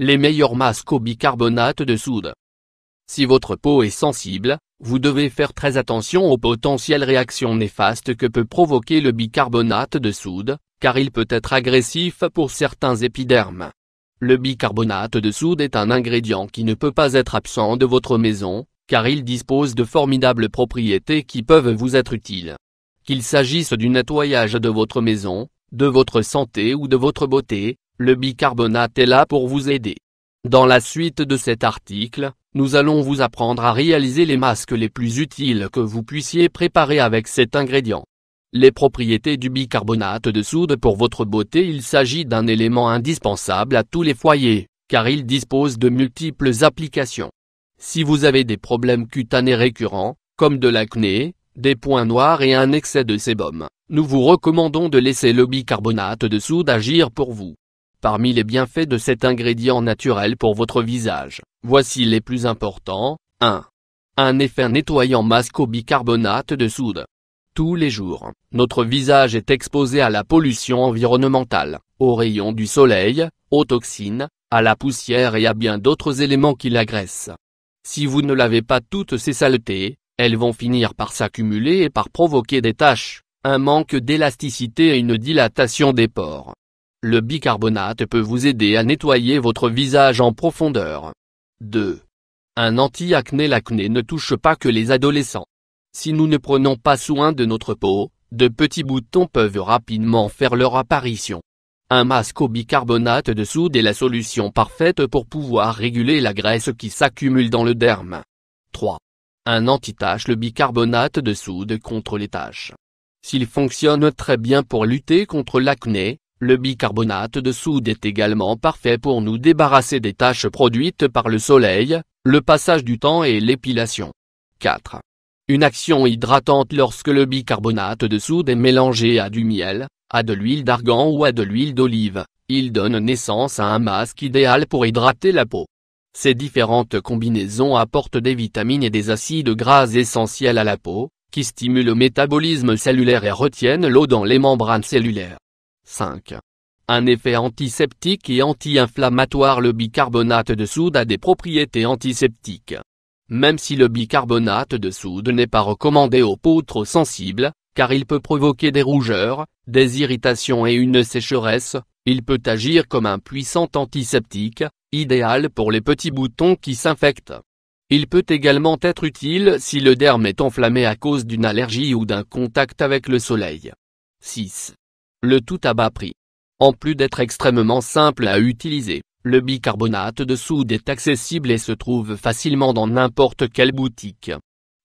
Les meilleurs masques au bicarbonate de soude. Si votre peau est sensible, vous devez faire très attention aux potentielles réactions néfastes que peut provoquer le bicarbonate de soude, car il peut être agressif pour certains épidermes. Le bicarbonate de soude est un ingrédient qui ne peut pas être absent de votre maison, car il dispose de formidables propriétés qui peuvent vous être utiles. Qu'il s'agisse du nettoyage de votre maison, de votre santé ou de votre beauté, le bicarbonate est là pour vous aider. Dans la suite de cet article, nous allons vous apprendre à réaliser les masques les plus utiles que vous puissiez préparer avec cet ingrédient. Les propriétés du bicarbonate de soude pour votre beauté. Il s'agit d'un élément indispensable à tous les foyers, car il dispose de multiples applications. Si vous avez des problèmes cutanés récurrents, comme de l'acné, des points noirs et un excès de sébum, nous vous recommandons de laisser le bicarbonate de soude agir pour vous. Parmi les bienfaits de cet ingrédient naturel pour votre visage, voici les plus importants. 1. Un effet nettoyant masque au bicarbonate de soude. Tous les jours, notre visage est exposé à la pollution environnementale, aux rayons du soleil, aux toxines, à la poussière et à bien d'autres éléments qui l'agressent. Si vous ne lavez pas toutes ces saletés, elles vont finir par s'accumuler et par provoquer des taches, un manque d'élasticité et une dilatation des pores. Le bicarbonate peut vous aider à nettoyer votre visage en profondeur. 2. Un anti-acné. L'acné ne touche pas que les adolescents. Si nous ne prenons pas soin de notre peau, de petits boutons peuvent rapidement faire leur apparition. Un masque au bicarbonate de soude est la solution parfaite pour pouvoir réguler la graisse qui s'accumule dans le derme. 3. Un anti-tache. Le bicarbonate de soude contre les taches. S'il fonctionne très bien pour lutter contre l'acné, le bicarbonate de soude est également parfait pour nous débarrasser des taches produites par le soleil, le passage du temps et l'épilation. 4. Une action hydratante. Lorsque le bicarbonate de soude est mélangé à du miel, à de l'huile d'argan ou à de l'huile d'olive, il donne naissance à un masque idéal pour hydrater la peau. Ces différentes combinaisons apportent des vitamines et des acides gras essentiels à la peau, qui stimulent le métabolisme cellulaire et retiennent l'eau dans les membranes cellulaires. 5. Un effet antiseptique et anti-inflammatoire. Le bicarbonate de soude a des propriétés antiseptiques. Même si le bicarbonate de soude n'est pas recommandé aux peaux trop sensibles, car il peut provoquer des rougeurs, des irritations et une sécheresse, il peut agir comme un puissant antiseptique, idéal pour les petits boutons qui s'infectent. Il peut également être utile si le derme est enflammé à cause d'une allergie ou d'un contact avec le soleil. 6. Le tout à bas prix. En plus d'être extrêmement simple à utiliser, le bicarbonate de soude est accessible et se trouve facilement dans n'importe quelle boutique.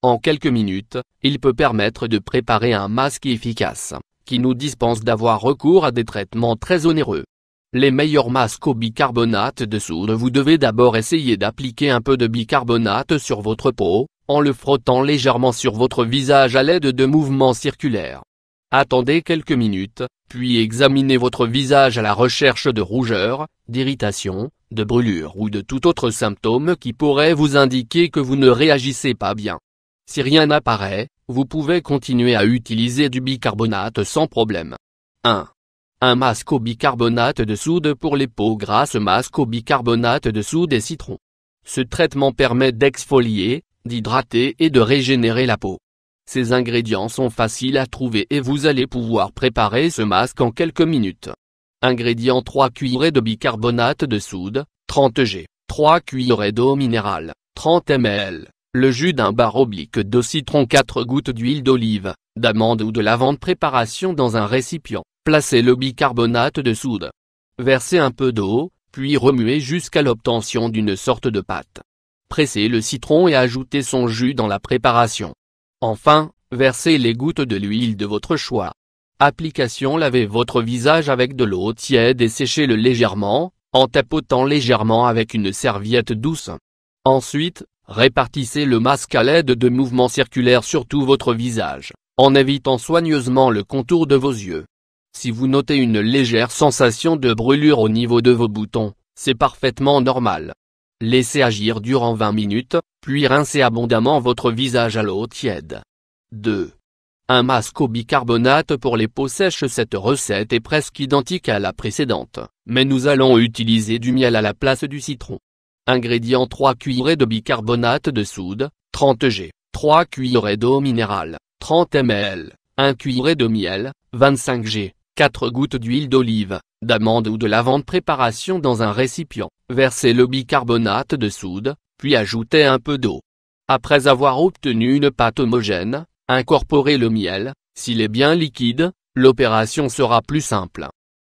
En quelques minutes, il peut permettre de préparer un masque efficace, qui nous dispense d'avoir recours à des traitements très onéreux. Les meilleurs masques au bicarbonate de soude. Vous devez d'abord essayer d'appliquer un peu de bicarbonate sur votre peau, en le frottant légèrement sur votre visage à l'aide de mouvements circulaires. Attendez quelques minutes, puis examinez votre visage à la recherche de rougeurs, d'irritations, de brûlures ou de tout autre symptôme qui pourrait vous indiquer que vous ne réagissez pas bien. Si rien n'apparaît, vous pouvez continuer à utiliser du bicarbonate sans problème. 1. Un masque au bicarbonate de soude pour les peaux grasses. Masque au bicarbonate de soude et citron. Ce traitement permet d'exfolier, d'hydrater et de régénérer la peau. Ces ingrédients sont faciles à trouver et vous allez pouvoir préparer ce masque en quelques minutes. Ingrédients: 3 cuillerées de bicarbonate de soude, 30 g, 3 cuillerées d'eau minérale, 30 ml, le jus d'un bar oblique de citron, 4 gouttes d'huile d'olive, d'amande ou de lavande. Préparation dans un récipient. Placez le bicarbonate de soude. Versez un peu d'eau, puis remuez jusqu'à l'obtention d'une sorte de pâte. Pressez le citron et ajoutez son jus dans la préparation. Enfin, versez les gouttes de l'huile de votre choix. Application: lavez votre visage avec de l'eau tiède et séchez-le légèrement, en tapotant légèrement avec une serviette douce. Ensuite, répartissez le masque à l'aide de mouvements circulaires sur tout votre visage, en évitant soigneusement le contour de vos yeux. Si vous notez une légère sensation de brûlure au niveau de vos boutons, c'est parfaitement normal. Laissez agir durant 20 minutes, puis rincez abondamment votre visage à l'eau tiède. 2. Un masque au bicarbonate pour les peaux sèches. Cette recette est presque identique à la précédente, mais nous allons utiliser du miel à la place du citron. Ingrédients: 3 cuillerées de bicarbonate de soude, 30 g, 3 cuillerées d'eau minérale, 30 ml, 1 cuillerée de miel, 25 g, 4 gouttes d'huile d'olive, d'amande ou de lavande. Préparation: dans un récipient, versez le bicarbonate de soude, puis ajoutez un peu d'eau. Après avoir obtenu une pâte homogène, incorporez le miel. S'il est bien liquide, l'opération sera plus simple.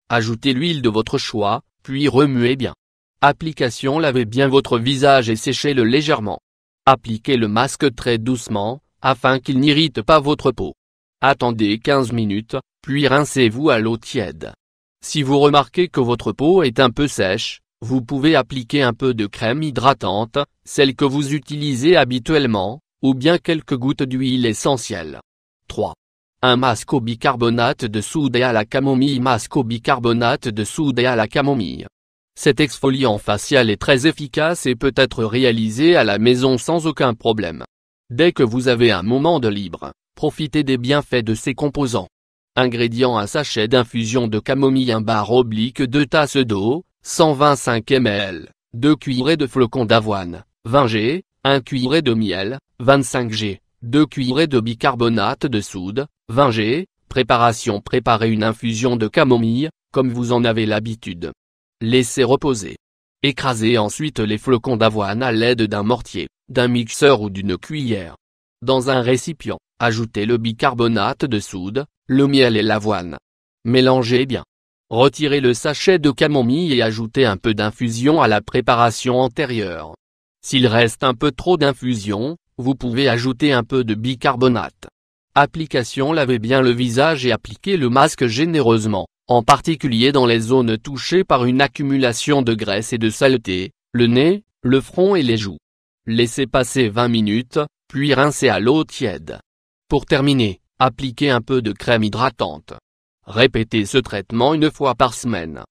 Ajoutez l'huile de votre choix, puis remuez bien. Application: lavez bien votre visage et séchez-le légèrement. Appliquez le masque très doucement, afin qu'il n'irrite pas votre peau. Attendez 15 minutes, puis rincez-vous à l'eau tiède. Si vous remarquez que votre peau est un peu sèche, vous pouvez appliquer un peu de crème hydratante, celle que vous utilisez habituellement, ou bien quelques gouttes d'huile essentielle. 3. Un masque au bicarbonate de soude et à la camomille. Masque au bicarbonate de soude et à la camomille. Cet exfoliant facial est très efficace et peut être réalisé à la maison sans aucun problème. Dès que vous avez un moment de libre, profitez des bienfaits de ces composants. Ingrédients: un sachet d'infusion de camomille, 1 bar/oblique 2 tasses d'eau, 125 ml, 2 cuillerées de flocons d'avoine, 20 g, 1 cuillerée de miel, 25 g, 2 cuillerées de bicarbonate de soude, 20 g. Préparation: préparez une infusion de camomille, comme vous en avez l'habitude. Laissez reposer. Écrasez ensuite les flocons d'avoine à l'aide d'un mortier, d'un mixeur ou d'une cuillère. Dans un récipient, ajoutez le bicarbonate de soude, le miel et l'avoine. Mélangez bien. Retirez le sachet de camomille et ajoutez un peu d'infusion à la préparation antérieure. S'il reste un peu trop d'infusion, vous pouvez ajouter un peu de bicarbonate. Application: lavez bien le visage et appliquez le masque généreusement, en particulier dans les zones touchées par une accumulation de graisse et de saleté, le nez, le front et les joues. Laissez passer 20 minutes, puis rincez à l'eau tiède. Pour terminer, appliquez un peu de crème hydratante. Répétez ce traitement 1 fois par semaine.